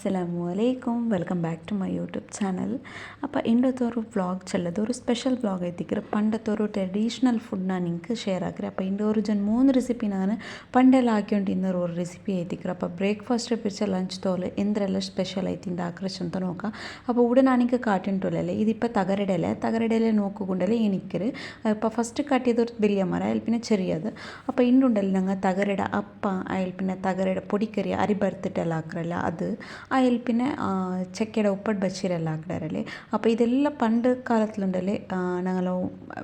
അസ്സലാമു അലൈക്കും welcome back to my YouTube channel. അപ്പോൾ ഇന്നത്തെ ഒരു വ്ളോഗ് ചെല്ലത് ഒരു ಸ್ಪೆಷಲ್ ವ್ಲಾಗ್ ಐತಿಕ್ರೆ ಪಂಡത്തെ ഒരു ಟ್ರೆಡಿಷನಲ್ ಫುಡ್ ನಾನು ನಿಂಗೆ ಶೇರ್ ಹಾಕ್ರೆ അപ്പോൾ ಇಂದು ഒരു 3 ರೆಸಿಪಿ ನಾನು ಪಂಡೆಲ್ಲ ಹಾಕ್ಕೊಂಡಿದ್ದ ഒരു ರೆಸಿಪಿ ಐತಿಕ್ರೆ അപ്പോൾ ಬ್ರೇಕ್ಫಾಸ್ಟ್ പിടിച്ച ലഞ്ച് തോല് എന്തെല്ലാം സ്പെഷ്യൽ ആയിട്ടുണ്ട് ആക്രശ് ಅಂತ നോക്കാം. അപ്പോൾ ഇവിടെ നാനിക്ക് കാട്ടിട്ടുള്ളല്ലേ ഇതിപ്പോൾ തകരടയിലെ നോക്കുകൊണ്ടല്ലേ എനിക്കര് ഇപ്പോൾ ഫസ്റ്റ് കാട്ടിയത് ഒരു വലിയ മരം അതിൽ പിന്നെ ചെറിയത്. അപ്പോൾ ഇന്നുണ്ടല്ലോ ഞങ്ങൾ തകരട അപ്പ അതിൽ പിന്നെ തകരട പൊടിക്കറി അരി ബർത്തിട്ടെല്ലാം ಹಾಕ್ರಲ್ಲ ಅದು അതിൽ പിന്നെ ചക്കയുടെ ഉപ്പട്ട് ബച്ചിരെല്ലാം ಹಾಕ್ದಾರಲ್ಲಿ. അപ്പോൾ ഇതെല്ലാം പണ്ട് കാലത്തിലുണ്ടല്ലേ ഞങ്ങൾ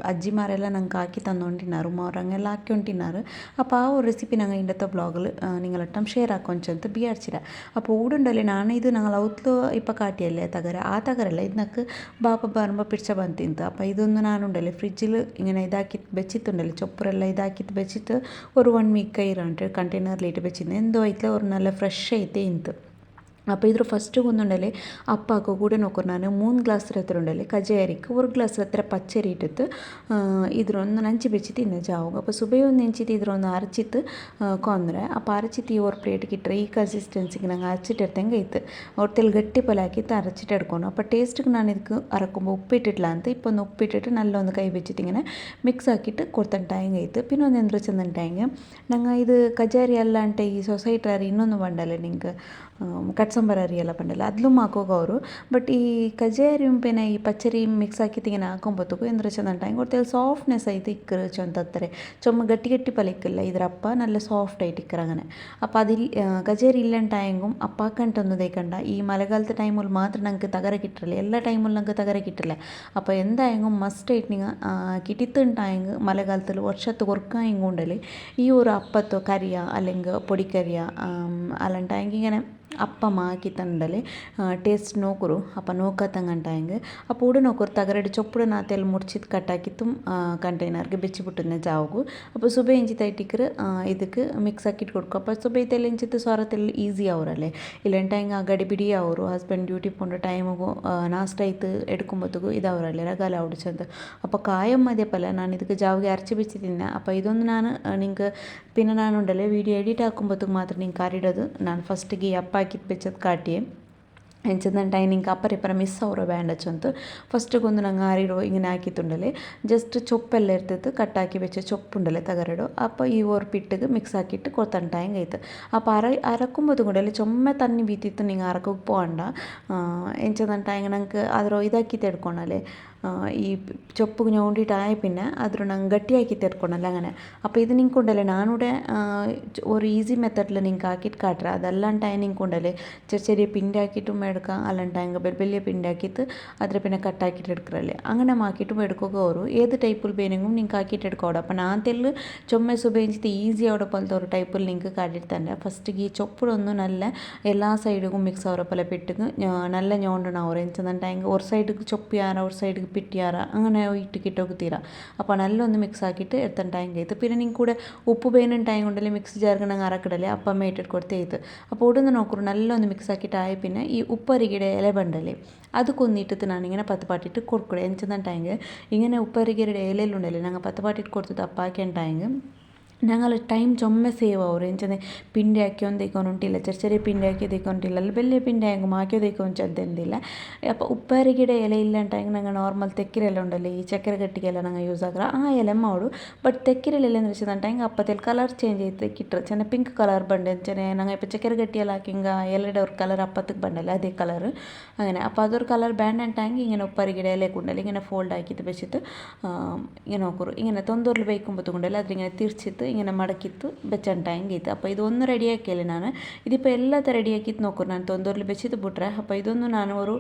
അജ്ജിമാരെല്ലാം ഞങ്ങൾക്ക് ആക്കി തന്നുകൊണ്ടിരുന്നാറ് ഉമ്മവരങ്ങെല്ലാം ആക്കിക്കൊണ്ടിരുന്നാറ്. അപ്പോൾ ആ ഒരു റെസിപ്പി ഞങ്ങൾ ഇന്നത്തെ വ്ളോഗിൽ നിങ്ങളൊട്ടം ഷെയർ ആക്കൊഞ്ചಂತ ಬಿಯಾಡ್ಚಿರ. അപ്പോൾ ഊടുണ്ടല്ലേ ನಾನಿದು ഞങ്ങൾ ഔത്ಲು ഇപ്പോൾ കാട്ടിയല്ലേ തകര ആ തകരല്ല ഇതിനക്ക് ബാപ്പ പറയുമ്പോൾ പിടിച്ച ಬಂತಿಂತ. അപ്പോൾ ഇതൊന്ന് നാനുണ്ടല്ലേ ഫ്രിഡ്ജിൽ ഇങ്ങനെ ഇതാക്കി വെച്ചിട്ടുണ്ടല്ലേ ചൊപ്പരെല്ലാം ഇതാക്കിയിട്ട് വെച്ചിട്ട് ഒരു 1 വീക്ക് കഴിഞ്ഞിട്ട് കണ്ടെയ്നറിലിട്ട് വെച്ചിരുന്നു. എന്തോ ആയിട്ടില്ല ഒരു നല്ല ഫ്രഷ് ആയിട്ട് ಇಂತು. അപ്പോൾ ഇതൊരു ഫസ്റ്റ് കൊന്നുണ്ടല്ലേ അപ്പാക്ക് കൂടെ നോക്കും ನಾನು 3 ಗ್ಲಾಸ್ ಹತ್ರ ಉಂಡಲ್ಲಿ ಕಜಾಯರಿಗೆ 1 ಗ್ಲಾಸ್ ಹತ್ರ ಪಚ್ಚರಿ ಇಟ್ಟಿತ್ತು ಇದ್ರೊಂದು ನಂಚಿ ಬೆಚ್ಚಿ ತಿಂದೆ ಜಾವಾಗ. അപ്പോൾ ಸುಬೆ ಒಂದು ನೆಂಚಿತ್ತು ಇದ್ರೊಂದು ಅರಚಿತ್ತು ಕೊಂದ್ರೆ അപ്പോൾ ಅರಚಿತ್ತು ಈ ഒരു ಪ್ಲೇಟ್ಗೆ ಇಟ್ಟರೆ ಈ ಕನ್ಸಿಸ್ಟೆನ್ಸಿಗೆ ನಂಗೆ ಅರಚಿಟ್ಟಿರ್ದಂಗೆ ಇತ್ತು ಹೊಟ್ಟೆಲಿ ಗಟ್ಟಿ ಪಲ್ಯ ಹಾಕಿತ್ತು ಅರಚಿಟ್ಟು എടുക്കണം. അപ്പോൾ ടേസ്റ്റിಗೆ ನಾನು ಇದಕ್ಕೆ അരക്കുമ്പോൾ ഉപ്പിട്ടിട്ടില്ല ಅಂತ ഇപ്പോൾ ಒಂದು ಉಪ್ಪಿಟ್ಟಿಟ್ಟು നല്ല ಒಂದು ಕೈ വെച്ചിട്ട് ഇങ്ങനെ മിക്സ് ആക്കിയിട്ട് കൊടുത്തിട്ടായെങ്കിൽ ഇತ್ತು. പിന്നെ ಒಂದು ಎಂದ್ರ ചെന്നിട്ടായെങ്കിൽ ഞങ്ങൾ ഇത് കജാരി ಅಲ್ಲ అంటే ಈ ಸೊಸೈಟಿ ಇನ್ನೊಂದು ಬಂಡಲ್ಲ ನಿಂಗೆ ಕಟ್ಸಂಬರ ಅರಿಯೆಲ್ಲ ಬಂಡಲ್ಲ ಅದ್ಲೂ ಹಾಕೋಗ ಅವರು. ಬಟ್ ಈ ಕಜಾರಿ പിന്നെ ഈ പച്ചരി മിക്സ് ആക്കിയിട്ട് ഇങ്ങനെ ആക്കുമ്പോഴത്തേക്കും എന്തൊരു ചെന്നിട്ടായി കുറച്ച് സോഫ്റ്റ്നെസ് ആയിട്ട് ഇക്കറ് ചൊന്തത്തരെ ചുമ ഗട്ടി പലക്കില്ല ഇതിരപ്പ നല്ല സോഫ്റ്റ് ആയിട്ട് ഇക്കറ് അങ്ങനെ. അപ്പോൾ അതിൽ കജാരി ഇല്ലണ്ടായെങ്കും അപ്പാക്കണ്ടൊന്നും തേക്കണ്ട ഈ മഴക്കാലത്തെ ടൈമിൽ മാത്രം ഞങ്ങൾക്ക് തകര കിട്ടില്ല എല്ലാ ടൈമിലും ഞങ്ങൾക്ക് തകര കിട്ടില്ല. അപ്പോൾ എന്തായെങ്കും മസ്റ്റ് ആയിട്ട് നിങ്ങൾ കിട്ടിത്തുണ്ടായെങ്കിൽ മഴക്കാലത്തിൽ വർഷത്ത് കുറക്കായെങ്കും ഉണ്ടല്ലേ ഈ ഒരു അപ്പത്തോ കറിയ അല്ലെങ്കിൽ പൊടിക്കറിയ അല്ലാണ്ടായെങ്കിൽ ഇങ്ങനെ അപ്പം ആക്കിത്തണ്ടല്ലേ ಟೇಸ್ಟ್ ನೋಕರು ಅಪ್ಪ ನೋಕತ್ತಂಗಂಟಾಯಂಗೆ അപ്പോൾ ഇവിടെ നോക്കൊരു തകരടി ചൊപ്പുടെ നാത്തേൽ മുറിച്ചിട്ട് കട്ടാക്കിത്തും കണ്ടെയ്നർക്ക് വെച്ചിಬಿಟ್ಟಿದ್ದೆ ಜಾವಗು. അപ്പോൾ ಸುಬೆ ಇಂಚಿ ತೈಟಿಕ್ರೆ ಇದಕ್ಕೆ ಮಿಕ್ಸ್ ಹಾಕಿಟ್ಟು ಕೊಡ್ಕೊ. അപ്പോൾ ಸುಬೆ ತೆಲ್ ಇಂಚಿತ್ತು ಸೊರತೆಲ್ಲ ಈಸಿ ಅವರಲ್ಲೇ ಇಲ್ಲಂಟಾಯಂಗೆ ಆ ಗಡಿಬಿಡಿ ಅವರು ಹಸ್ಬೆಂಡ್ ಡ್ಯೂಟಿ ಪೊಂಡು ಟೈಮಿಗೂ ನಾಷ್ಟ ಆಯ್ತು ಎಡ್ಕೊಂಬತ್ತಿಗೂ ಇದವರಲ್ಲೇ ರಗಾಲ ಅವಡಿಸಂತ. അപ്പോൾ കായം മതിയപ്പല്ല ನಾನು ಇದಕ್ಕೆ ಜಾವಿಗೆ ಅರಚಿ ಬೆಚ್ಚಿದ್ದೀನಿ. അപ്പോൾ ഇതൊന്നും ನಾನು ನಿಂಗೆ പിന്നെ ನಾನುಂಡಲ್ಲೇ വീഡിയോ എഡിറ്റ് ആക്കുമ്പോഴത്തേക്ക് മാത്രം ನಿಂಗೆ ಕಾರಿಡೋದು ನಾನು ಫಸ್ಟಿಗೆ ಈ ಅಪ್ಪ ಹಾಕಿದ್ದು ಬೆಚ್ಚದು ಕಾಟಿಯೇ ಎಂಚಂದಂಟ ನಿಂಗೆ ಅಪ್ಪರಿಪ್ಪರ ಮಿಸ್ ಅವರೋ ಬ್ಯಾಂಡಚ್ಚಂತು ಫಸ್ಟಿಗೆ ಒಂದು ನಂಗೆ ಆರಿರೋ ಹಿಂಗೆ ಹಾಕಿತ್ತುಂಡಲೆ ಜಸ್ಟ್ ಚೊಪ್ಪೆಲ್ಲ ಇರ್ತಿತ್ತು ಕಟ್ಟಾಕಿ ಬೆಚ್ಚ ಚೊಪ್ಪುಂಡಲೆ ತಗರಡು അപ്പോൾ ഈ ഒരു പിട്ടുക്ക് മിക്സ് ആക്കിയിട്ട് കൊടുത്തിട്ടായും കഴിത്ത്. അപ്പോൾ അരക്കുമ്പോൾ കൂടെ ചുമ്മ തന്നി ബീത്തിത്ത് നിങ്ങൾ അരക്കൊക്കെ പോകണ്ട ಎಂಚದಂಟಾಯಂಗೆ ನಂಗೆ ಅದ್ರ ಇದಾಕಿತ್ತು ಎಡ್ಕೊಳಲೆ ಈ ಚೊಪ್ಪು ഞൊണ്ടിട്ടായ പിന്നെ അതൊരു ನಂಗೆ ಗಟ್ಟಿಯಾಗಿ ತೆಡ್ಕೊಳಲ್ಲ അങ്ങനെ. അപ്പോൾ ഇത് നിങ്ങൾക്ക് ഉണ്ടല്ലേ നാനൂടെ ഒരു ഈസി മെത്തേഡിൽ നിങ്ങൾക്ക് ആക്കിയിട്ട് കാട്ടുക അതല്ലാണ്ടായ നിങ്ങൾക്ക് ഉണ്ടല്ലേ ചെറിയ പിണ്ടി ആക്കിയിട്ടും എടുക്കാം അല്ലാണ്ടായെങ്കിൽ വലിയ പിണ്ടി ആക്കിയിട്ട് അതിൽ പിന്നെ കട്ടാക്കിയിട്ട് എടുക്കറല്ലേ അങ്ങനെ ആക്കിയിട്ടും എടുക്കുക ಅವರು ഏത് ടൈപ്പിൽ ಬೇನೆಂಗೂ നിങ്ങൾക്ക് ആക്കിയിട്ട് എടുക്കോടെ. അപ്പോൾ ഞാൻ തെല്ല് ചുമ്മ സുബേഞ്ചിട്ട് ഈസി അവിടെ പോലത്തെ ഒരു ടൈപ്പിൽ നിങ്ങൾക്ക് കാട്ടിയിട്ട് ഫസ്റ്റ് ഈ ചൊപ്പിടൊന്നും നല്ല എല്ലാ സൈഡിലും മിക്സ് ആവുന്ന പോലെ പിട്ടുക്ക് നല്ല ഞോണ്ടണം അവർ ಎಂಚಂದಂಟಾಯಂಗೆ ഒരു സൈഡിക്ക് ചൊപ്പിയാറ ഒരു സൈഡിക്ക് പിറ്റിയാറ അങ്ങനെ ഇട്ടിക്കിട്ടൊക്കെ തീരാ. അപ്പോൾ നല്ലൊന്ന് മിക്സ് ആക്കിയിട്ട് എടുത്തിട്ടായും കഴിത്ത്. പിന്നെ നിങ്ങൾക്ക് കൂടെ ഉപ്പ് ಬೇನುಂಟಾയും കൊണ്ടല്ലേ മിക്സ് ചേർക്കണമെങ്കിൽ അരക്കിടല്ലേ അപ്പം മേറ്റിട്ട് കൊടുത്ത് ചെയ്ത്. അപ്പോൾ ഇവിടെ നിന്ന് നോക്കൂ നല്ലൊന്ന് മിക്സ് ആക്കിയിട്ടായ പിന്നെ ഈ ഉപ്പരികിടെ ഇല ബണ്ടല്ലേ അത് കൊന്നിട്ടിട്ട് ഞാനിങ്ങനെ പത്ത് പാട്ടിട്ട് കൊടുക്കൂടെ ಎಂಚಂದಂಟಾಯಂಗೆ ഇങ്ങനെ ഉപ്പരികിയുടെ ഇലയിലുണ്ടല്ലേ ഞങ്ങൾ പത്ത് പാട്ടിട്ട് കൊടുത്തിട്ട് അപ്പാക്കിണ്ടായെങ്കിൽ ഞങ്ങൾ ടൈം ചുമ്മ സേവ് ಅವರು ಎಂಚಂದೆ ಪಿಂಡಿ ಹಾಕಿ ಒಂದು ತೆಗೊಂಡಿಲ್ಲ ചെറിയ ಪಿಂಡಿ ಹಾಕಿ ತೆಗೊಂಡಿಲ್ಲ ಅಲ್ಲಿ ಬೆಳ್ಳೆ ಪಿಂಡಿ ಹಾಕಿ ಹಾಕಿ ತೆಗೊಂಚಂತೆಂದಿಲ್ಲ. അപ്പോൾ ഉപ്പരികിടെ ഇല ഇല്ലാണ്ടായെങ്കിൽ ഞങ്ങൾ നോർമൽ തെക്കിരെല്ലാം ഉണ്ടല്ലേ ഈ ചക്കര കട്ടിಗೆಲ್ಲ ഞങ്ങൾ യൂസ് ആക്കുക ആ ഇല മാಡು. ಬಟ್ ತೆಕ್ಕಿರಲಿಲ್ಲ എന്ന് വെച്ചിട്ടുണ്ടെങ്കിൽ അപ്പത്തിൽ കളർ ചേഞ്ച് ചെയ്ത് കിട്ടും ചെന്ന പിങ്ക് കളർ ബണ്ട് ചെന്ന ഞങ്ങൾ ഇപ്പോൾ ചക്കര കട്ടിയെല്ലാം ആക്കിങ്ക ഇലയുടെ ഒരു കളർ അപ്പത്തേക്ക് ബണ്ടല്ലേ അതേ കളർ അങ്ങനെ. അപ്പോൾ അതൊരു കളർ ബാൻഡ് ഉണ്ടായെങ്കിൽ ഇങ്ങനെ ഉപ്പരികിടെ ഇലയൊക്കെ ഉണ്ടല്ലേ ഇങ്ങനെ ഫോൾഡ് ആക്കിയിട്ട് വെച്ചിട്ട് ഇങ്ങനെ നോക്കൂ ഇങ്ങനെ തൊന്തൂരിൽ വയ്ക്കുമ്പോഴത്തേക്കുണ്ടല്ലേ അതിങ്ങനെ തിരിച്ചിട്ട് ഇങ്ങനെ മടക്കിത്ത് വെച്ചിട്ടായും കഴിത്ത്. അപ്പോൾ ഇതൊന്നും റെഡിയാക്കിയല്ലേ ನಾನು ഇതിപ്പോൾ എല്ലാത്ത റെഡിയാക്കിയിട്ട് നോക്കും ನಾನು ತೊಂದೂರಲ್ಲಿ ಬೆಚ್ಚಿದ್ದು ಬಿಟ್ರೆ. അപ്പോൾ ഇതൊന്നും ನಾನು ഒരു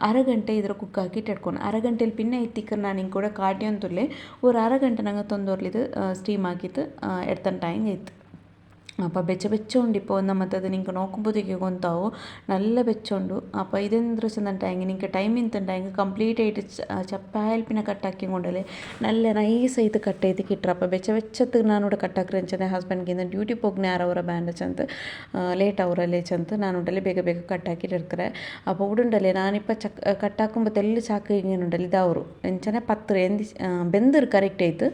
അരഗಂಟೆ ಇದ್ರ ಕುಕ್ ಹಾಕಿಟ್ಟು ಇಟ್ಕೊಂಡು ಅರಗಂಟೆಲಿ പിന്നെ ಎತ್ತಿಕ್ಕರೆ ನಾನು ಹಿಂಗೆ ಕೂಡ ಕಾಟಿ ಅಂತಲೇ ഒരു അരഗಂಟೆ ನಂಗೆ ತೊಂದೂರಲ್ಲಿ ಇದು ಸ್ಟೀಮ್ ಹಾಕಿತ್ತು എടുത്തിട്ടായും കഴിത്ത്. അപ്പോൾ വെച്ചോണ്ട് ഇപ്പോൾ ನಮ್ಮದು ನಿಂಗೆ നോക്കുമ്പോഴത്തേക്ക് ಗೊತ್ತಾವು നല്ല വെച്ചോണ്ടു. അപ്പോൾ ഇതെന്ത് വെച്ചിട്ടുണ്ടെങ്കിൽ നിങ്ങൾക്ക് ടൈം ಇಂತುಂಟಾയെങ്കിൽ ಕಂಪ್ಲೀಟ್ ಆയിട്ട് ಚಪ್ಪಾಯಲ್ಲಿ പിന്നെ ಕಟ್ಟಾಕಿ കൊണ്ടല്ലേ നല്ല നൈസായിട്ട് കട്ട് ചെയ്ത് കിട്ടുക. അപ്പോൾ വെച്ചത്ത് ನಾನೂടെ ಕಟ್ಟಾಕ್ರೆ ಅಂಚನೆ ಹಸ್ಬೆಂಡ್ಗಿಂತ ಡ್ಯೂಟಿ ಪೋಗ್ನೆ ಅವರ ಬ್ಯಾಂಡ್ ಚಂತ ಲೇಟ್ ಅವರಲ್ಲೇ ಚಂತ ನಾನುಂಡಲ್ಲೇ ಬೇಗ ಬೇಗ ಕಟ್ಟಾಕಿಟ್ಟು ಇಡ್ತಾರೆ. അപ്പോൾ ഇവിടെ ഉണ്ടല്ലേ ഞാനിപ്പോൾ കട്ടാക്കുമ്പോൾ തെല്ല് ചാക്ക് ഇങ്ങനെ ഉണ്ടല്ലോ ഇതവರು ಎಂಚನೆ ಪತ್ರ ಎಂದಿ ಬೆಂದಿರು ಕರೆಕ್ಟ್ ಆಯ್ತು.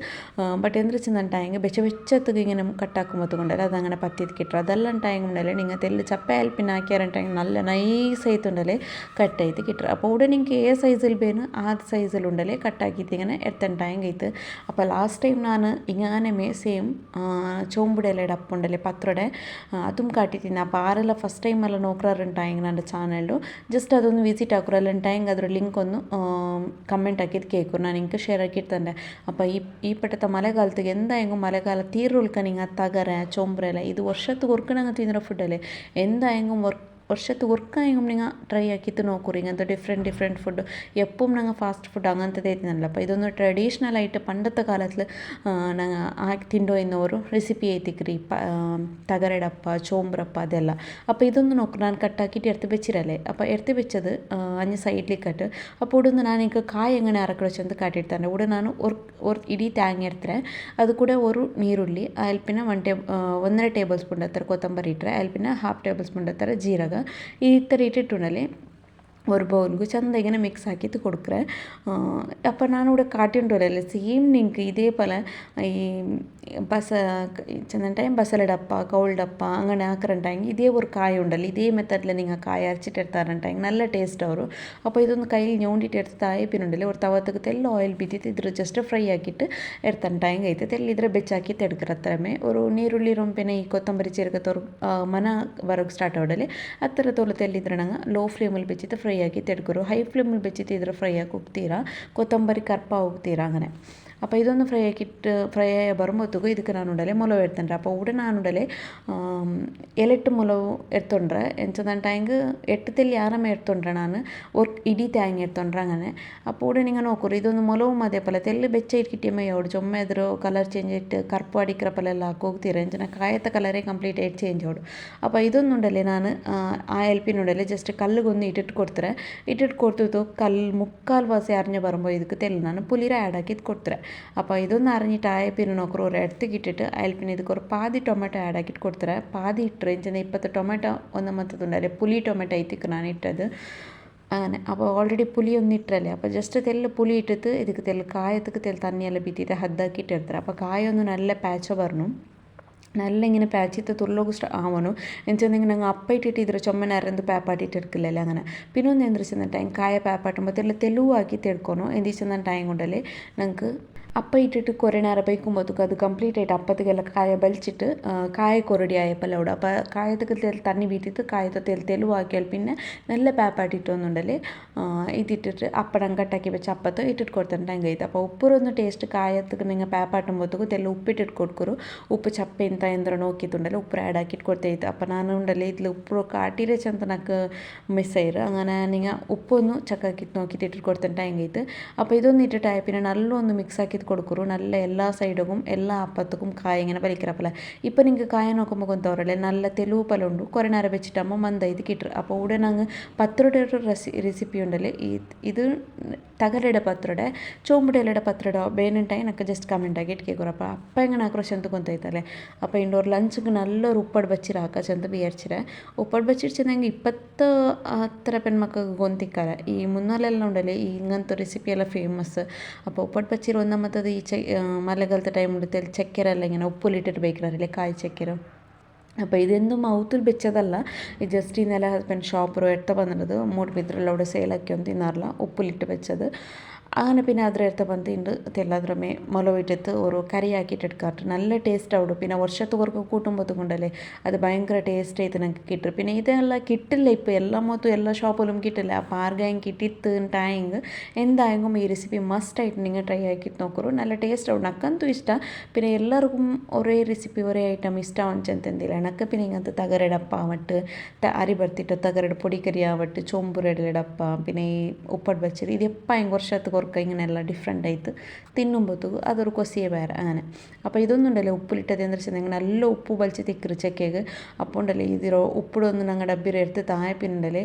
ಬಟ್ ಎಂದ್ರೆ വെച്ചിട്ടുണ്ടെങ്കിൽ വെച്ചത്തുക്ക് ഇങ്ങനെ കട്ടാക്കുമ്പോൾ കൊണ്ടല്ലേ അതങ്ങനെ അങ്ങനെ പറ്റിയത് കിട്ടും അതെല്ലാം ടൈം ഉണ്ടല്ലേ നിങ്ങൾ തെല്ല് ചപ്പ അൽപ്പിന് ആക്കിയാറുണ്ടെങ്കിൽ നല്ല നൈസ് ആയിട്ടുണ്ടല്ലേ കട്ടായിട്ട് കിട്ടും അപ്പോൾ ഉടനെ നിങ്ങൾക്ക് ഏ സൈസിൽ വേണം ആ സൈസിലുണ്ടല്ലേ കട്ടാക്കിയിട്ട് ഇങ്ങനെ എത്തണ്ടായും കഴിത്ത് അപ്പോൾ ലാസ്റ്റ് ടൈം ನಾನು ഇങ്ങനെ ಸೇಮ್ ചോമ്പുടെല്ലാം ഡപ്പുണ്ടല്ലേ പത്രയുടെ അതും കാട്ടിത്തിന് അപ്പോൾ ആരെല്ലാം ഫസ്റ്റ് ടൈം എല്ലാം നോക്കാറുണ്ടായെങ്കിൽ എൻ്റെ ചാനലിൽ ജസ്റ്റ് അതൊന്ന് വിസിറ്റ് ആക്കുറെല്ലാം ഉണ്ടായെങ്കിൽ ಅದರ ಲಿಂಕ್ ಒಂದು ಕಮೆಂಟ್ ಹಾಕಿದ್ದು ಕೇಳ್ಕೊರು ನಾನು ನಿಂಗೆ ಶೇರ್ ಹಾಕಿರ್ತಂಡೆ അപ്പോൾ ಈ ಪಟ್ಟത്തെ മഴക്കാലത്തേക്ക് എന്തായെങ്കിലും മഴക്കാല തീരുൾക്കാൻ നിങ്ങൾ തകര ചോമ്പറല്ല ഇത് വർഷത്ത് കൊറുക്കണങ്ങ് തിന്നുന്ന ഫുഡല്ലേ എന്തായെങ്കിലും വർഷത്ത് ഉറക്കായെങ്കിലും നിങ്ങൾ ട്രൈ ആക്കിയിട്ട് നോക്കൂറി ഇങ്ങനത്തെ ഡിഫറെൻറ്റ് ഫുഡ് എപ്പം ഞങ്ങൾ ഫാസ്റ്റ് ഫുഡ് അങ്ങനത്തെ എത്തുന്നില്ല അപ്പോൾ ഇതൊന്ന് ട്രഡീഷണലായിട്ട് പണ്ടത്തെ കാലത്തിൽ ഞങ്ങൾ ആക്കി തിന്നുന്ന ഒരു റെസിപ്പി ആയിത്തിക്കറി തകരടപ്പ ചോമ്പറപ്പ ಅದೆಲ್ಲ അപ്പോൾ ഇതൊന്ന് നോക്കും ನಾನು കട്ടാക്കിയിട്ട് എടുത്ത് വെച്ചിരല്ലേ അപ്പോൾ എടുത്ത് വെച്ചത് അഞ്ഞ് സൈഡിലേക്കിട്ട് അപ്പോൾ ഇവിടുന്ന് ನಾನು ಈಗ ಕಾಯಿ എങ്ങനെ അറക്കടച്ച് ಅಂತ കാട്ടിയിട്ടാണ് ഇവിടെ ನಾನು ഒരു ಇಡೀ തേങ്ങ എടുത്തರೆ ಅದು ಕೂಡ ഒരു ನೀರುಳ್ಳಿ അതിൽ പിന്നെ 1.5 ಟೇಬಲ್ ಸ್ಪೂನ್ ಹತ್ತಿರ ಕೊತ್ತಂಬರಿ ಇಟ್ಟರೆ അതിൽ പിന്നെ 1/2 ಟೇಬಲ್ ಸ್ಪೂನ್ ಹತ್ತಿರ ಜೀರಗ ಈ ಥರ ಇಟ್ಟಿട്ടുണ്ടല്ലേ ഒരു ബൗലിക്ക് ചന്ത ഇങ്ങനെ മിക്സ് ആക്കിയിട്ട് കൊടുക്കറേ അപ്പോൾ ഞാനിവിടെ കാട്ടിയിട്ടുണ്ടല്ലേ സെയിം നിങ്ങൾക്ക് ഇതേപോലെ ഈ ചെന്നിട്ടുണ്ടെങ്കിൽ ബസലടപ്പ കൗൾഡപ്പ അങ്ങനെ ആക്കറുണ്ടെങ്കിൽ ഇതേ ഒരു കായ ഉണ്ടല്ലോ ഇതേ മെത്തഡിൽ നിങ്ങൾ കായ അരച്ചിട്ട് എടുത്താറുണ്ടെങ്കിൽ നല്ല ടേസ്റ്റ് ആവും അപ്പോൾ ഇതൊന്ന് കയ്യിൽ ഞോണ്ടിയിട്ട് എടുത്ത് തായപ്പിനുണ്ടല്ലോ ഒരു തവത്തക്ക് തെല്ല ഓയിൽ ಬಿದ್ದಿತ್ತು ಇದ್ರ ಜಸ್ಟ್ ಫ್ರೈ ಹಾಕಿಟ್ಟು ಎಡ್ತಂಟಾಯಿಂಗ್ ಐತೆ ತೆಲ್ಲ ಇದ್ರೆ ಬೆಚ್ಚಾಕಿತ್ತು ಎಡ್ಕರ ಹತ್ರಮೇ ഒരു ನೀರುಳ್ಳಿ ರೊಂಪೆನೆ ಈ ಕೊತ್ತಂಬರಿ ಚೀರಕತ್ತವ್ರು ಮನ ವರಗೆ ಸ್ಟಾರ್ಟ್ ಆವಡಲೆ ಹತ್ತಿರ ತೋಲು ತೆಲ್ಲಿದ್ರಣಂಗೆ ಲೋ ಫ್ಲೇಮಲ್ಲಿ ಬೆಚ್ಚಿತ್ತು ಫ್ರೈ ആക്കിയിട്ട് എടുക്കുമോ ഹൈ ഫ്ലെയിമിൽ വെച്ചിട്ട് ഇതിൽ ഫ്രൈ ആക്കി ഉപ്തീരാ കൊത്തമ്പരി കറുപ്പ ഉപ്തീരാ അങ്ങനെ അപ്പോൾ ഇതൊന്ന് ഫ്രൈ ആക്കിയിട്ട് ഫ്രൈ ആയി വരുമ്പോഴത്തേക്കും ಇದಕ್ಕೆ ನಾನುಂಡಲೆ ಮೊಲವು ಎಡ್ತಂಡ್ರೆ അപ്പോൾ ഇവിടെ ನಾನುಂಡಲೆ ಎಲೆಟ್ಟು ಮೊಲವು ಎಡ್ತೊಂಡ್ರೆ ಎಂಚದಂಟಾಯಂಗೆ ಎಟ್ಟು ತೆಲ್ಲಿ ಆರಾಮ ಎಡ್ತೊಂಡ್ರೆ ನಾನು ഒരു ഇടി തേങ്ങ എടുത്തോണ്ടര അങ്ങനെ അപ്പോൾ ഇവിടെ നിങ്ങൾ നോക്കൂ ഇതൊന്ന് ಮೊಲവും അതേപോലെ തെല്ല് ಬೆಚ್ಚ ಇಟ್ಕಿಟ್ಟಿಯಮ್ಮ ಯಾವ್ದು ಚೊಮ್ಮೆ ಎದುರು ಕಲರ್ ಚೇಂಜ್ ಇಟ್ಟು ಕರ್ಪು ಅಡಿಕ್ರಪ್ಪಲೆಲ್ಲ ಹಾಕೋಗ್ತೀರ ಎಂಚಿನ ಕಾಯತ್ತ ಕಲರೇ ಕಂಪ್ಲೀಟ್ ಆಗಿ ಚೇಂಜ್ ಆಡು അപ്പോൾ ഇതൊന്നുണ്ടല്ലേ ನಾನು ആ എൽപ്പിനുണ്ടല്ലേ ജസ്റ്റ് കല്ലുകൊന്ന് ഇട്ടിട്ട് കൊടുത്തರೆ ഇട്ടിട്ട് കൊടുത്തിട്ട് മുക്കാൽ വാസി അരിഞ്ഞ് വരുമ്പോൾ ಇದಕ್ಕೆ തെല്ല് ನಾನು പുളിര ആഡ് ആക്കിയിട്ട് കൊടുത്തರೆ അപ്പോൾ ഇതൊന്ന് അറിഞ്ഞിട്ട് ആയ പിന്നെ നോക്കറ ഒരു എടുത്തിട്ട് ഇട്ടിട്ട് അതിൽ പിന്നെ ಇದಕ್ಕೆ ഒരു പാതി ടൊമാറ്റോ ആഡ് ആക്കിയിട്ട് കൊടുത്തರೆ പാതി ഇട്ടರೆ ಎಂಚಿನ 20 ಟೊಮೆಟೊ ಒಂದು ಮತ್ತದುಂಡല്ലേ പുളി ടൊമാറ്റോ ಐತಿക്ക് ನಾನು ಇಟ್ಟದು അങ്ങനെ അപ്പോൾ ഓൾറെഡി പുളി ഒന്നും ഇട്ടല്ലേ അപ്പോൾ ജസ്റ്റ് തെല്ല് പുളി ഇട്ടിട്ട് ಇದಕ್ಕೆ തെല്ല് കായത്തേക്ക് തെല്ല് തണ്ണിയെല്ലാം ബിത്തിയിട്ട് ഹദ്ദാക്കിയിട്ട് എടുത്തರೆ അപ്പോൾ കായൊന്ന് നല്ല പാച്ച പറഞ്ഞു നല്ല ഇങ്ങനെ പാച്ചിത്ത് തുള്ളോക്ക് ആവണു എന്നുവെച്ചെങ്കിൽ ഞങ്ങൾ അപ്പ ഇട്ടിട്ട് ഇതിൽ ചുമന അരന്ത് പേപ്പാട്ടിട്ട് എടുക്കില്ലല്ലേ അങ്ങനെ പിന്നെ ഒന്ന് എന്തിച്ചെന്നിട്ടായി കായ പേപ്പാട്ടുമ്പോൾ തെലുവ് ആക്കിയിട്ട് എടുക്കണോ എന്തിച്ചെന്നിട്ടായും കൊണ്ടല്ലേ ഞങ്ങൾക്ക് അപ്പ ഇട്ടിട്ട് കുറേ നേരം ബൈക്കുമ്പോഴത്തേക്കും അത് കംപ്ലീറ്റ് ആയിട്ട് അപ്പത്തേക്കെല്ലാം കായ ബലിച്ചിട്ട് കായ കൊറടി ആയപ്പോൾ അവിടെ അപ്പോൾ കായത്തേക്ക് തണ്ണി വീട്ടിട്ട് കായത്തെ തെലുവാക്കിയാൽ പിന്നെ നല്ല പേപ്പാട്ടിട്ടൊന്നുണ്ടല്ലേ ഇതിട്ടിട്ട് അപ്പടം കട്ടാക്കി വെച്ച് അപ്പത്ത് ഇട്ടിട്ട് കൊടുത്തിട്ടുണ്ടെങ്കിൽ കഴിയുത് അപ്പോൾ ഉപ്പൊരൊന്ന് ടേസ്റ്റ് കായത്തേക്ക് നിങ്ങൾ പേപ്പാട്ടുമ്പോഴത്തേക്കും തെല്ല ഉപ്പിട്ടിട്ട് കൊടുക്കുರು ಉಪ್ಪು ಚಪ್ಪೆ ಅಂತ ಎಂದ್ರೆ നോക്കിയിട്ടുണ്ടല്ലോ ഉപ്പ് ആഡ് ആക്കിയിട്ട് കൊടുത്തേത് അപ്പോൾ നാനുണ്ടല്ലേ ഇതിൽ ഉപ്പ് കാട്ടിരെ ചെന്ന് എനിക്ക് മിസ്സായിരു അങ്ങനെ നിങ്ങൾ ഉപ്പൊന്ന് ചക്കാക്കിയിട്ട് നോക്കിയിട്ട് ഇട്ടിട്ട് കൊടുത്തിട്ടുണ്ടെങ്കിൽ കഴിയുത് അപ്പോൾ ഇതൊന്നും ഇട്ടിട്ടായ പിന്നെ നല്ലൊന്ന് മിക്സ് ആക്കിയിട്ട് കൊടുക്കുರು നല്ല എല്ലാ സൈഡിലും എല്ലാ അപ്പത്തേക്കും കായ ഇങ്ങനെ വലിக்கிறப்பல ഇപ്പോൾ നിങ്ങൾക്ക് കായ നോക്കുമ്പോൾ ಗೊತ್ತವರല്ലേ നല്ല തെലുവ് പോലെ ഉണ്ട് കുറേ നേരം വെച്ചിട്ടാകുമ്പോൾ മന്ദായിട്ട് കിട്ടും അപ്പോൾ ഇവിടെ ഞങ്ങൾ പത്രയുടെ ഒരു റെസിപ്പി ഉണ്ടല്ലേ ഇത് തകരയുടെ പത്രയുടെ ചോമ്പുടെയുടെ പത്രയുടെ ಬೇನುಂಟಾಯಿ ನನಗೆ ಜಸ್ಟ್ ಕಮೆಂಟ್ ಆಗಿ ಇಟ್ಕೇಕೊರಪ್ಪ ಅಪ್ಪ ಹೆಂಗೆ ನಾಕ್ರೋಶ ಅಂತ ಗೊತ್ತಾಯ್ತಲ್ಲ അപ്പോൾ ಇಂಡೋರ್ ಲಂಚ್ಗೆ നല്ലൊരു ഉപ്പട് ബച്ചിര ആക്കാച്ചെന്ത് വിചാരിച്ചിരെ ഉപ്പട് ബച്ചിരിച്ചെങ്കിൽ ഇപ്പോഴത്തെ അത്ര പെൺമക്കൾക്ക് ഗൊന്തിക്കാല ഈ മുന്നാലെല്ലാം ഉണ്ടല്ലേ ഈ ഇങ്ങനത്തെ റെസിപ്പിയെല്ലാം ഫേമസ് അപ്പോൾ ഉപ്പട് ബച്ചിര ഒന്നാമത്തത് ഈ മഴക്കാലത്തെ ടൈം ഉണ്ട് ചക്കര എല്ലാം ഇങ്ങനെ ഉപ്പിലിട്ടിട്ട് ബേക്കറല്ലേ കായ് ചക്കര അപ്പോൾ ഇതെന്തും മൗത്തിൽ വെച്ചതല്ല ഇത് ജസ്റ്റ് ഇന്നലെ ഹസ്ബൻഡ് ഷോപ്പർ എടുത്ത് വന്നിട്ട് മൂടുപിത്രയെല്ലാം അവിടെ സെയിലാക്കി ഒന്നും തിന്നാറില്ല ഉപ്പിലിട്ട് വെച്ചത് അങ്ങനെ പിന്നെ ಅದರ എടുത്ത് ಬಂದು തെല്ലാದ್ರമേ ಮೊಲವಿಟ್ಟಿತ್ತು ഒരു കറി ആക്കിയിട്ട് എടുക്കാറുണ്ട് നല്ല ടേസ്റ്റ് ആവും പിന്നെ വർഷത്തുവർക്ക് കൂട്ടുമ്പോൾ കൊണ്ടല്ലേ അത് ഭയങ്കര ടേസ്റ്റ് ആയിട്ട് ഞങ്ങൾക്ക് കിട്ടും പിന്നെ ഇതെല്ലാം കിട്ടില്ല ഇപ്പോൾ എല്ലാ മൊത്തം എല്ലാ ഷോപ്പിലും കിട്ടില്ല അപ്പോൾ ആർക്കായും കിട്ടിയിട്ടുണ്ടായെങ്കിൽ എന്തായെങ്കിലും ഈ റെസിപ്പി മസ്റ്റായിട്ട് നിങ്ങൾ ട്രൈ ആക്കിയിട്ട് നോക്കൂ നല്ല ടേസ്റ്റ് ആവും നക്കಂತೂ ഇഷ്ട പിന്നെ എല്ലാവർക്കും ഒരേ റെസിപ്പി ഒരേ ഐറ്റം ഇഷ്ടമാണെന്ന് ചെന്തെന്തില്ല എനക്ക് പിന്നെ ഇങ്ങനത്തെ തകരടപ്പ ആവട്ട് അരി ಬರ್ത്തിಟ್ಟು തകരയുടെ പൊടിക്കറി ആവട്ട് ചോമ്പുരടപ്പ പിന്നെ ഈ ഉപ്പട് ബച്ചിരി ഇത് എപ്പോഴും വർഷത്ത് കുറക്ക ഇങ്ങനെയെല്ലാം ഡിഫറെൻ്റ് ആയിട്ട് തിന്നുമ്പോഴത്തേക്കും അതൊരു കൊസിയെ വേറെ അങ്ങനെ അപ്പോൾ ഇതൊന്നുണ്ടല്ലോ ഉപ്പിലിട്ടത് എന്ന് വെച്ചിട്ടുണ്ടെങ്കിൽ നല്ല ഉപ്പ് വലിച്ച് തിക്കറി ചക്കയ്ക്ക് അപ്പോൾ ഉണ്ടല്ലേ ഇതിരോ ഉപ്പിടൊന്നും ഞങ്ങൾ ഡബ്ബിര എടുത്ത് താഴെ പിന്നുണ്ടല്ലേ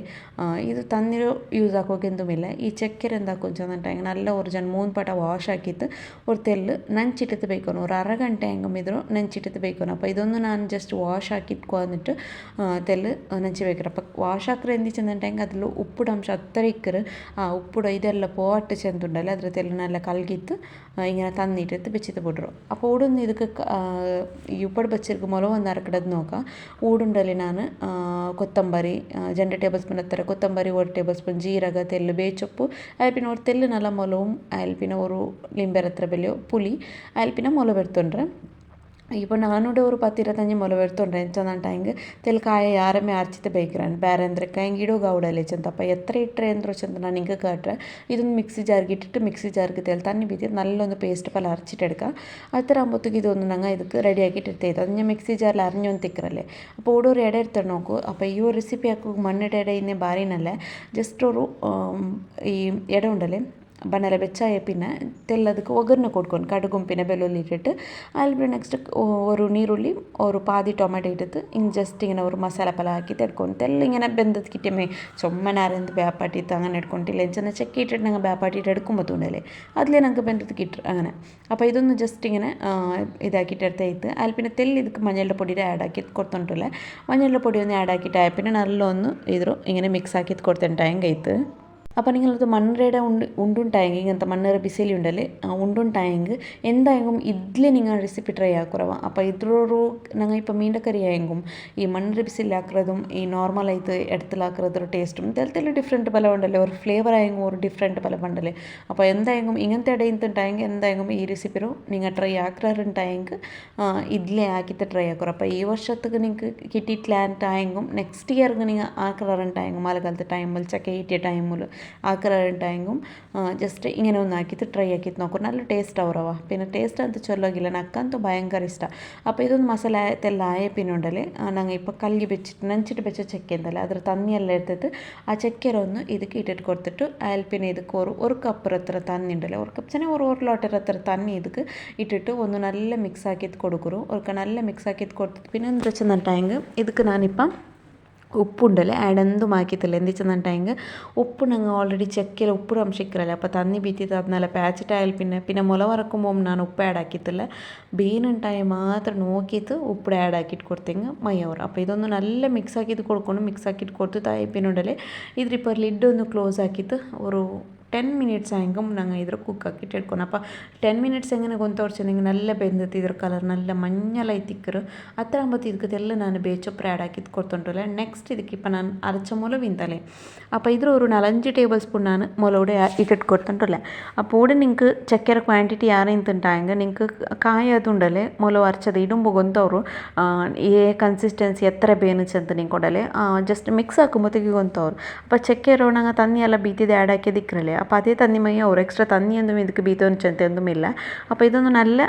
ഇത് തന്നിരോ യൂസ് ആക്കുമൊക്കെ എന്തുമില്ല ഈ ചക്കര എന്താക്കും ചെന്നിട്ടുണ്ടെങ്കിൽ നല്ല ഒറിജിനൽ 3 ಪಟ ವಾಶ್ ಹಾಕಿತ್ತು ഒരു തെല്ല് ನೆಂಚಿಟ್ಟಿತ್ತು ಬೇಯ್ಕೊನು ഒരു ಅರ ಗಂಟೆ ಹೆಂಗೆ ಇದ್ರು ನೆಂಚಿಟ್ಟಿತ್ತು ಬೇಯ್ಕೊನು അപ്പോൾ ഇതൊന്ന് ನಾನು ജസ്റ്റ് വാഷ് ആക്കിയിട്ട് വന്നിട്ട് തെല്ല് ನೆಂಚಿ ಬೇಕ್ರೆ അപ്പോൾ വാഷ് ആക്കിற എന്ത് ചെന്നിട്ടുണ്ടെങ്കിൽ അതിൽ ഉപ്പിടംശം അത്ര ഇക്കറ് ആ ഉപ്പിട ഇതെല്ലാം പോട്ട് ചെന്ന് ಅಂದುಂಡಲ್ಲ ಅದ್ರ ತೆಲ್ಲನೆಲ್ಲ ಕಲ್ಗಿತ್ತು ഇങ്ങനെ തന്നിട്ട് വെച്ചിട്ട് പോട്ടു അപ്പോൾ ഓടൊന്ന് ഇതൊക്കെ ഈ ഉപ്പട് വെച്ചിരിക്കും മുളക് ഒന്ന് അരക്കടത് നോക്കാം ഊടുണ്ടല്ലേ ഞാൻ കൊത്തമ്പരി 2 ടേബിൾ സ്പൂൺ എത്ര കൊത്തമ്പരി 1 ടേബിൾ സ്പൂൺ ജീരക തെല്ല് ಬೇಚೊಪ್ಪು അതിൽ പിന്നെ ഒരു തെല്ല് നല്ല മുളകും അതിൽ പിന്നെ ഒരു ലിംബെരത്ര വലിയ പുളി അതിൽ പിന്നെ മുളക് എടുത്തുകൊണ്ടേ ഇപ്പോൾ ನಾನೂടെ ഒരു 10-25 ಮೊಲ എടുത്തുകൊണ്ട് ಎಂಚಂದಂಟಾಯಿಂಗೆ ತೆಲ್ಕಾಯ ಯಾರಮ್ಮೆ ಅರ್ಚಿತ ಬೇಯ್ಕ್ರಾನ್ ಬೇರೆ ಅಂದ್ರೆ ಕಾಯಿಂಗೆ ಇಡೋ ಗೌಡಲೆ ಚಂತಪ್ಪ ಎತ್ತರ ಇಟ್ಟರೆ ಅಂದ್ರೆ ಚಂದ ನಾನು ಹಿಂಗೆ ಕಾಟ್ರೆ ಇದೊಂದು ಮಿಕ್ಸಿ ಜಾರ್ಗೆ ಇಟ್ಟಿಟ್ಟು ಮಿಕ್ಸಿ ಜಾರ್ಗೆ ತೆಲ್ ತಣ್ಣಿ ಬೀದಿ നല്ലൊന്ന് പേസ്റ്റ് പോലെ അരച്ചിട്ടെടുക്കുക അത്ര ആകുമ്പോഴത്തേക്ക് ഇതൊന്നും ഞങ്ങൾ ഇതൊക്കെ റെഡി ആക്കിയിട്ട് എടുത്തേത് അത് ഞാൻ മിക്സി ജാറിൽ അരിഞ്ഞൊന്ന് തിക്കറല്ലേ അപ്പോൾ ഓടോ ഒരു ഇട എടുത്ത് നോക്കൂ അപ്പോൾ ഈ ഒരു റെസിപ്പി ആക്കുക മണ്ണിടെ ഇട ഇന്നേ ബാറിനല്ലേ ജസ്റ്റ് ഒരു ഈ ഇട ഉണ്ടല്ലേ ಬಣ್ಣೆಲ್ಲ ಬೆಚ್ಚಾಯ ಪಿನ್ನ ತೆಲ್ಲದಕ್ಕೆ ಒಗ್ಗರಣೆ ಕೊಡ್ಕೊಂಡು ಕಡುಗುಂ ಪಿನ್ನ ಬೆಳ್ಳುಳ್ಳಿ ಇಟ್ಟಿಟ್ಟು ಅಲ್ಲಿ ಬಿಟ್ಟು ನೆಕ್ಸ್ಟ್ ഒരു ನೀರುಳ್ಳಿ ഒരു പാതി ടൊമാറ്റോ ഇട്ടിട്ട് ഇങ്ങനെ ജസ്റ്റ് ഇങ്ങനെ ഒരു മസാല പല ആക്കി എടുಕೊಂಡು തെല്ല ഇങ്ങനെ ബന്ധത്ത് കിട്ടിയമ്മേ ചുമ്മനാരെന്ത് ബേപ്പാട്ടിട്ട് അങ്ങനെ എടുക്കൊണ്ടില്ല ചെന്ന ചെക്കി ഇട്ടിട്ട് ഞങ്ങൾ ബേപ്പാട്ടിട്ട് എടുക്കുമ്പോൾ തോന്നല്ലേ അതിലേ ഞങ്ങൾക്ക് ബന്ധത്ത് കിട്ടും അങ്ങനെ അപ്പോൾ ഇതൊന്ന് ജസ്റ്റ് ഇങ്ങനെ ഇതാക്കിയിട്ട് എടുത്തേത്ത് അതിൽ പിന്നെ തെല്ല് ಇದಕ್ಕೆ മഞ്ഞളുടെ പൊടിയുടെ ആഡ് ആക്കി കൊടുത്തോണ്ടല്ലേ മഞ്ഞളുടെ പൊടി ഒന്ന് ആഡ് ആക്കിയിട്ട് പിന്നെ നല്ല ഒന്ന് ഇದ್ರು ഇങ്ങനെ മിക്സ് ആക്കി കൊടുത്തിട്ടായും കൈത്ത് അപ്പോൾ നിങ്ങളത് മണ്ണറയുടെ ഉണ്ടുണ്ടായെങ്കിൽ ഇങ്ങനത്തെ മണ്ണറ ബിസിലി ഉണ്ടല്ലേ ഉണ്ടുണ്ടായെങ്കിൽ എന്തായെങ്കിലും ഇതിൽ നിങ്ങൾ റെസിപ്പി ട്രൈ ആക്കുറവാ അപ്പോൾ ഇതൊരു ഞങ്ങൾ ഇപ്പോൾ മീൻ്റെ കറി ആയെങ്കിലും ഈ മണ്ണറ ബിസിലാക്കുന്നതും ഈ നോർമലായിട്ട് എടുത്തിലാക്കുന്നതൊരു ടേസ്റ്റും ഇതെല്ലാം ഡിഫറെൻറ്റ് പല ഉണ്ടല്ലേ ഒരു ഫ്ലേവർ ആയെങ്കിലും ഒരു ഡിഫറെൻറ്റ് പല ഉണ്ടല്ലേ അപ്പോൾ എന്തായെങ്കിലും ഇങ്ങനത്തെ ഇടയിട്ടായെങ്കിൽ എന്തായെങ്കിലും ഈ റെസിപ്പിയും നിങ്ങൾ ട്രൈ ആക്കാറുണ്ടായെങ്കിൽ ഇതിലേ ആക്കിയിട്ട് ട്രൈ ആക്കുറ അപ്പോൾ ഈ വർഷത്തേക്ക് നിങ്ങൾക്ക് കിട്ടിയിട്ടില്ല ആയെങ്കിലും നെക്സ്റ്റ് ഇയർക്ക് നിങ്ങൾ ആക്കാറുണ്ടായെങ്കിൽ മഴക്കാലത്തെ ടൈമിൽ ചക്ക കിട്ടിയ ടൈമിൽ ആക്കാറുണ്ടായെങ്കിലും ജസ്റ്റ് ഇങ്ങനെ ഒന്ന് ആക്കിയിട്ട് ട്രൈ ആക്കിയിട്ട് നോക്കും നല്ല ടേസ്റ്റ് ആവുറവ പിന്നെ ടേസ്റ്റ് ಅಂತ ചൊല്ലോಗಿಲ್ಲ ನಕ್ಕಂತೂ ಭಯಂಕರ ಇಷ್ಟ അപ്പോൾ ഇതൊന്ന് ಮಸಾಲೆ ಎಲ್ಲ ಆಯ പിന്നെ ഉണ്ടല്ലേ ഞങ്ങൾ ഇപ്പോൾ കല്ലി വെച്ചിട്ട് ನೆಂಚಿಟ್ಟು വെച്ച ಚಕ್ಕೆ ഉണ്ടല്ലേ ಅದ್ರ ತಣ್ಣಿ ಎಲ್ಲ എടുത്തിട്ട് ആ ചക്കരൊന്ന് ಇದಕ್ಕೆ ഇട്ടിട്ട് കൊടുത്തിട്ട് അതിൽ പിന്നെ ಇದಕ್ಕೆ ഒരു കപ്പ് ಹತ್ರ തണ്ണി ഉണ്ടല്ലേ ഒരു കപ്പ് ചെന്നെ ഒരു ലോട്ടർ ಹತ್ರ തണ്ണി ಇದಕ್ಕೆ ഇട്ടിട്ട് ഒന്ന് നല്ല മിക്സ് ആക്കിയിട്ട് കൊടുക്കുರು ഒരു നല്ല മിക്സ് ആക്കിയിട്ട് കൊടുത്തിട്ട് പിന്നെ എന്താ വെച്ചെന്നിട്ടായെങ്കിൽ ಇದಕ್ಕೆ ನಾನಿപ്പം ഉപ്പുണ്ടല്ലേ ആഡ് എന്തും ആക്കിയിട്ടില്ല എന്ത് വെച്ചെന്നിട്ടായെങ്കിൽ ഉപ്പ് ഞങ്ങൾ ഓൾറെഡി ചെക്കിൽ ഉപ്പ് അംശിക്കറല്ലേ അപ്പോൾ തന്നി ബീത്തിട്ട് അതിനെല്ലാം പാച്ചിട്ടായാൽ പിന്നെ മുള വറക്കുമ്പോൾ ನಾನು ഉപ്പ് ആഡ് ആക്കിയിട്ടില്ല ബീനുണ്ടായി മാത്രം നോക്കിയിട്ട് ഉപ്പ് ആഡ് ആക്കിയിട്ട് കൊടുത്തെങ്കിൽ മയ്യവർ അപ്പോൾ ഇതൊന്ന് നല്ല മിക്സ് ആക്കിയിട്ട് കൊടുക്കണം മിക്സ് ആക്കിയിട്ട് കൊടുത്ത് പിന്നെ ഉണ്ടല്ലേ ഇതിപ്പോൾ ലിഡ് ഒന്ന് ക്ലോസ് ആക്കിയിട്ട് ഒരു 10 minutes ആയെങ്കിലും ഞങ്ങൾ ഇതിൽ കുക്കാക്കിയിട്ട് എടുക്കണം അപ്പോൾ 10 minutes എങ്ങനെ ಗೊಂತವರ್ಚೆಂಗೆ നല്ല ಬೆಂದತಿ ಇದ್ರ ಕಲರ್ നല്ല മഞ്ഞളായി തിക്കറ് അത്ര ആകുമ്പോൾ ಇದಕ್ಕೆಲ್ಲ ನಾನು ಬೇಚೊಪ್ಪು ಆ್ಯಡ್ ಹಾಕಿದ್ದು ಕೊಡ್ತೊಂಟಲ್ಲ ನೆಕ್ಸ್ಟ್ ಇದಕ್ಕೆ ಇಪ್ಪ ನಾನು ಅರಚ ಮೊಲವು ಇಂತಲೇ അപ്പോൾ ഇതിൽ ഒരു 4-5 ടേബിൾ സ്പൂൺ ನಾನು ಮೊಲവിടെ ഇട്ടിട്ട് കൊടുത്തിട്ടുണ്ടല്ലേ അപ്പോൾ ഇവിടെ നിങ്ങൾക്ക് ചക്കര ക്വാണ്ടിറ്റി ಯಾರಿಂತಂಟಾಯಂಗೆ നിങ്ങൾക്ക് ಕಾಯಿ അതുണ്ടല്ലേ ಮೊಲವು ಅರಚದು ಇಡುമ്പോൾ ಗೊಂತವರು ಈ ಕನ್ಸಿಸ್ಟೆನ್ಸಿ ಎತ್ತರ ಬೇನಿച്ച് ಅಂತ ನಿಂಗೆ ಕೊಡಲೆ ಜಸ್ಟ್ ಮಿಕ್ಸ್ ಹಾಕುമ്പോഴത്തേക്ക് ಗೊಂತವರು അപ്പോൾ ಚಕ್ಕೆರ ನಂಗೆ ತಣ್ಣಿ ಎಲ್ಲ ಬೀತಿದೆ ಆ್ಯಡ್ ಹಾಕಿ ದಿಕ್ಕರല്ലേ അപ്പോൾ അതേ തന്നി മയ്യ ഒരു എക്സ്ട്രാ തന്നിയൊന്നും ಇದಕ್ಕೆ ബീത്തോന്നിച്ചൊന്നുമില്ല അപ്പോൾ ഇതൊന്ന് നല്ല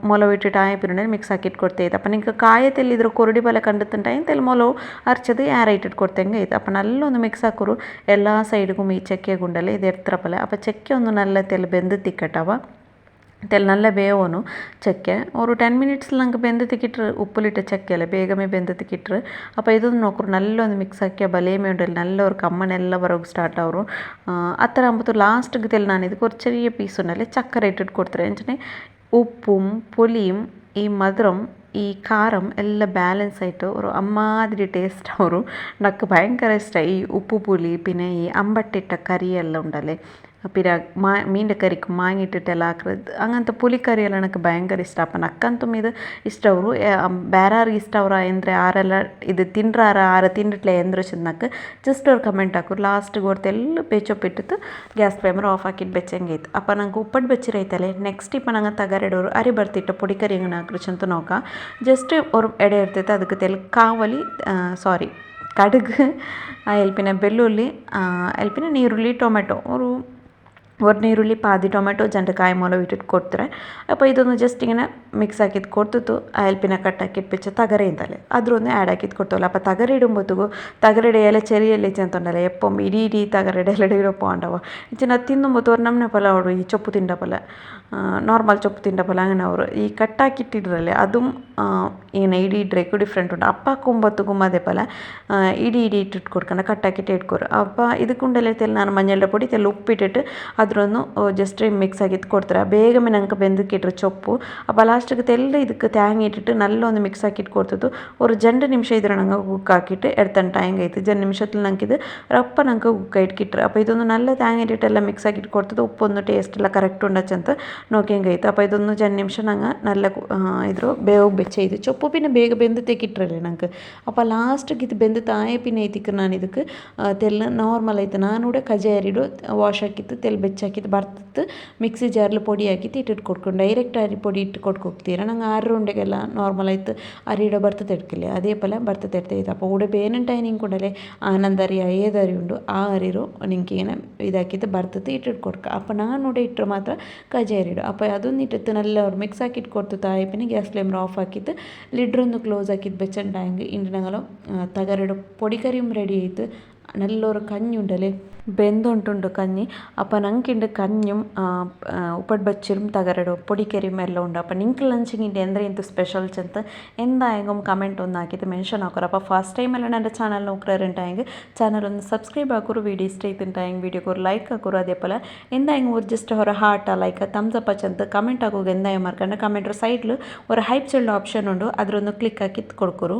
മുളവിട്ടിട്ട് ആയപ്പിനുണ്ടെങ്കിൽ മിക്സ് ആക്കിയിട്ട് കൊടുത്തേത് അപ്പോൾ നിങ്ങൾക്ക് കായത്തിൽ ഇದ್ರ ಕೊರಡಿ പോലെ കണ്ടിട്ടുണ്ടായി തെൽ മുളവ് അരച്ചത് ആറായിട്ടിട്ട് കൊടുത്തെങ്കിൽ ഇത് അപ്പോൾ നല്ലൊന്ന് മിക്സ് ആക്കുರು എല്ലാ സൈഡിലും ഈ ചെക്ക കൊണ്ടല്ലേ ഇത് എത്ര പോലെ അപ്പോൾ ചെക്ക ഒന്ന് നല്ല തെൽ ಬೆಂದು ತಿಕ್ಕಟ್ಟವ ತೆಲ್ നല്ല ಬೇವನು ಚಕ್ಕೆ ഒരു 10 minutes ನಂಗೆ ಬೆಂದತಿಕ್ಕಿಟ್ರು ಉಪ್ಪುಲಿಟ್ಟ ಚಕ್ಕೆಲ್ಲ ಬೇಗಮೇ ಬೆಂದತಿಕ್ಕಿಟ್ರು അപ്പോൾ ഇതൊന്ന് നോക്കൂ നല്ലൊന്ന് മിക്സ് ആക്കിയ ബലേമേ ഉണ്ടല്ലോ നല്ല ഒരു കമ്മനെല്ലാം ಬರೋಕೆ ಸ್ಟಾರ್ಟ್ ಅವರು ಆ ಥರ ಅಂಬತ್ತು ಲಾಸ್ಟಿಗೆ ತೆಲ್ ನಾನು ಇದಕ್ಕೆ ഒരു ചെറിയ പീസ് ഉണ്ടല്ലേ ചക്കര ഇട്ടിട്ട് കൊടുത്തರೆ എന്നുവെച്ചാൽ ഉപ്പും പുളിയും ഈ മധുരം ഈ കാരം എല്ലാം ബാലൻസ് ആയിട്ട് ഒരു അമ്മാതിരി ടേസ്റ്റ് ಅವರು ನನಗೆ ഭയങ്കര ഇഷ്ടമായി ഈ ഉപ്പ് പുളി പിന്നെ ഈ അമ്പട്ടിട്ട കറിയെല്ലാം ഉണ്ടല്ലേ പിന്നെ മീൻ്റെ കറിക്ക് മാങ്ങിയിട്ടിട്ടെಲ್ಲ ಹಾಕೋದು അങ്ങനത്തെ പുളിക്കറിയെല്ലാം എനിക്ക് ഭയങ്കര ಇಷ್ಟ അപ്പം ನಕ್ಕಂತೂ ಇದು ಇಷ್ಟ ಅವರು ಬೇರಾರಿಗೆ ಇಷ್ಟ ಅವರ ಅಂದರೆ ಆರೆಲ್ಲ ಇದು ತಿಂಡ್ರಾರ ಆರ ತಿಂಡಿಟ್ಲೆ ಎಂದ್ರೆ ಚೆನ್ನಕ್ಕೆ ಜಸ್ಟ್ ಅವ್ರು ಕಮೆಂಟ್ ಹಾಕೋರು ಲಾಸ್ಟಿಗೆ ಹೊರತೆಲ್ಲ ಬೇಚೊಪ್ಪಿಟ್ಟಿತ್ತು ಗ್ಯಾಸ್ ಫ್ಲೇಮರ್ ಆಫ್ ಹಾಕಿಟ್ಟು ಬೆಚ್ಚಂಗೈತೆ അപ്പം ನಂಗೆ ಉಪ್ಪಟ್ಟು ಬೆಚ್ಚಿರೈತല്ലേ ನೆಕ್ಸ್ಟ್ ಇಪ್ಪ ನಂಗೆ ತಗರೆಡೋರು ಅರಿ ಬರ್ತಿಟ್ಟು ಪುಡಿ ಕರಿ ಹೆಂಗೆ ಹಾಕ್ರು ಅಂತ ನೋಕ ಜಸ್ಟ್ ഒരു ಎಡ ಇರ್ತೈತೆ ಅದಕ್ಕೆ ತೆಲ್ ಕಾವಲಿ ಸಾರಿ കടുക് അതിൽ പിന്നെ ಬೆಳ್ಳುಳ್ಳಿ അതിൽ പിന്നെ നീരുള്ളി ടൊമാറ്റോ ഒരു ನೀರುಳ್ಳಿ പാതി ടൊമാറ്റോ ജണ്ട് കായ്മുളക് ഇട്ടിട്ട് കൊടുത്തರೆ അപ്പോൾ ഇതൊന്ന് ജസ്റ്റ് ഇങ്ങനെ മിക്സ് ആക്കിയിട്ട് കൊടുത്തിട്ട് അതിൽ പിന്നെ കട്ടാക്കിയിട്ട് വെച്ച് തകരയുണ്ടല്ലേ അതൊന്ന് ആഡ് ആക്കിയിട്ട് കൊടുത്തല്ലോ അപ്പോൾ തകര ഇടുമ്പോഴത്തേക്കും തകരയുടെ ഇല ചെറിയ ഇല ചെന്നുണ്ടല്ലേ എപ്പം ഇടി തകരയുടെ ഇലയുടെ ഇടപ്പോൾ ഉണ്ടാവുക ഇച്ചിരി തിന്നുമ്പോൾ നಮ್ಮನೆ പോലെ ಅವರು ಈ ಚೊಪ್ಪು ತಿಂಡ പോലെ നോർമൽ ചൊപ്പ് തിണ്ട പോലെ അങ്ങനെ അവർ ഈ കട്ടാക്കിയിട്ടിടല്ലേ അതും ഇങ്ങനെ ഇടി ഇടേക്കും ഡിഫറെൻ്റ് ഉണ്ട് അപ്പാക്കുമ്പോഴത്തേക്കും അതേപോലെ ഇടി ഇട്ടിട്ട് കൊടുക്കണം കട്ടാക്കിയിട്ട് ഇಟ್ಕೋರು അപ്പോൾ ಇದಕ್ಕೆ ಉಂಡಲೆ ತೆಲ್ ನಾನು മഞ്ഞളുടെ പൊടി തെല്ല ഉപ്പിട്ടിട്ട് ಆದ್ರೂ ಜಸ್ಟ್ ಮಿಕ್ಸ್ ಆಗಿದ್ದು ಕೊಡ್ತಾರೆ ಬೇಗನೆ ನಂಗೆ ಬೆಂದಕ್ಕಿಟ್ರು ಚೊಪ್ಪು ಅಪ್ಪ ಲಾಸ್ಟಿಗೆ ತೆಲ್ಲ ಇದಕ್ಕೆ ತ್ಯಾಂಗ್ ಇಟ್ಟಿಟ್ಟು ನಲ್ಲ ಒಂದು ಮಿಕ್ಸ್ ಹಾಕಿಟ್ಟು ಕೊಡ್ತದ್ದು ஒரு 2 ನಿಮಿಷ ಇದ್ರೆ ನಂಗೆ ಉಕ್ಕ ಹಾಕಿಟ್ಟು ಎಡ್ತನ್ ಟೈಂಗ್ ಆಯ್ತು 2 ನಿಮಿಷದಲ್ಲಿ ನಂಗೆ ಇದು ರಪ್ಪ ನಂಗೆ ಉಕ್ಕ ಇಟ್ಕಿಟ್ರು ಅಪ್ಪ ಇದೊಂದು നല്ല ತ್ಯಾಂಗ್ ಇಟ್ಟಿಟ್ಟೆಲ್ಲ ಮಿಕ್ಸ್ ಆಗಿಟ್ಟು ಕೊಡ್ತದ್ದು ಉಪ್ಪೊಂದು ಟೇಸ್ಟ್ ಎಲ್ಲ ಕರೆಕ್ಟ್ ಉಂಡಚ್ಚಂತ ನೋಕಿಂಗೈತೆ ಅಪ್ಪ ಇದೊಂದು 2 ನಿಮಿಷ ನಂಗೆ നല്ല ಇದ್ರು ಬೇಗ ಬೆಚ್ಚ ಇದು ಚೊಪ್ಪು ಪಿನ್ನ ಬೇಗ ಬೆಂದು ತೆಕ್ಕಿಟ್ರಲ್ಲ ನಂಗೆ ಅಪ್ಪ ಲಾಸ್ಟಿಗೆ ಇದು ಬೆಂದು ತಾಯೆ ಪಿನ್ನ ಐತಿಕ್ಕೆ ನಾನು ಇದಕ್ಕೆ ತೆಲ್ಲ ನಾರ್ಮಲ್ ಆಯ್ತು ನಾನು ಕೂಡ ಕಜೆ ಅರಿಡು ವಾಶ್ ಹಾಕಿತ್ತು ತೆಲ್ ಬೆಚ್ಚಾಕಿತ್ತು ಬರ್ತಿತ್ತು ಮಿಕ್ಸಿ ಜಾರ್ಲಿ ಪೊಡಿ ಹಾಕಿತ್ತು ಇಟ್ಟಿಟ್ಟು ಕೊಡ್ಕೊಂಡು ಡೈರೆಕ್ಟ್ ಅರಿ ಪೊಡಿ ಇಟ್ಟು ಕೊಡ್ಕೋಗ್ತೀರ ನಂಗೆ 6 ಉಂಡೆಗೆಲ್ಲ ನಾರ್ಮಲ್ ಆಯ್ತು ಅರಿಡ ಬರ್ತದೆ ಎಡ್ಕಿಲ್ಲ ಅದೇ ಪಲ ಬರ್ತದೆ ಎಡ್ತೈತೆ ಅಪ್ಪ ಉಡೆ ಬೇನಂಟೈ ನಿಂಗೆ ಕೊಡಲೆ ಆನಂದರಿ ಏದರಿ ಉಂಡು ಆ ಅರಿರು ನಿಂಗೆ ಏನ ಇದಾಕಿತ್ತು ಬರ್ತದೆ ಇಟ್ಟಿಟ್ಟು ಕೊಡ್ಕ ಅಪ್ಪ ನಾನು ಉಡೆ ಇಟ್ಟರೆ ಮಾತ್ರ ಕಜೆ ಅರಿಡು ಅಪ್ಪ ಅದೊಂದು ಇಟ್ಟಿತ್ತು നല്ല ಅವ್ರು ಮಿಕ್ಸ್ ಹಾಕಿಟ್ಟು ಕೊಡ್ತು ತಾಯಿಪಿನ ಗ್ಯಾಸ್ ಫ್ಲೇಮ್ ಆಫ್ ಹಾಕಿತ್ತು ಲಿಡ್ರೊಂದು ಕ್ಲೋಸ್ ಹಾಕಿದ್ದು ಬೆಚ್ಚನ್ ಟ್ಯಾಂಗ್ ಇಂಡು ನಂಗಲು ತಗರೆಡು ಪೊಡಿ ಕರಿയും ರೆಡಿ ಆಯ್ತು നല്ലൊരു കഞ്ഞി ഉണ്ടല്ലേ ಬೆಂದುಂಟುಂಡು ಕഞ്ഞಿ ಅಪ್ಪ ನಂಗಿಂಡು ಕഞ്ഞും ಉಪ್ಪಟ್ ಬಚ್ಚಿരും ತಗರಡು പൊടിക്കരിയും എല്ലാം ഉണ്ട് അപ്പോൾ നിങ്ങൾക്ക് ലഞ്ചിങ്ങിൻ്റെ എന്തെങ്കിലും സ്പെഷ്യൽ ചെന്ന് എന്തായെങ്കിലും കമൻറ്റ് ഒന്ന് ആക്കിയിട്ട് മെൻഷൻ ആക്കുക അപ്പോൾ ഫസ്റ്റ് ടൈം എല്ലാം എൻ്റെ ചാനൽ നോക്കുകയുണ്ടായെങ്കിൽ ചാനൽ ഒന്ന് സബ്സ്ക്രൈബ് ആക്കുക വീഡിയോ ഇഷ്ട ആയിട്ടുണ്ടായെങ്കിൽ വീഡിയോക്ക് ഒരു ലൈക്ക് ആക്കുക അതേപോലെ എന്തായെങ്കിലും ഒരു ജസ്റ്റ് ഒരു ഹാർട്ട് ലൈക്ക് തംസ് അപ്പ് ചെന്ന് കമൻറ്റ് ആക്കുക എന്തായാലും മറക്കണ്ട കമൻറ്റ് സൈഡിൽ ഒരു ഹൈപ്പ് ചെല്ലുന്ന ഓപ്ഷൻ ഉണ്ട് അതിലൊന്ന് ക്ലിക്ക് ആക്കി കൊടുക്കൂ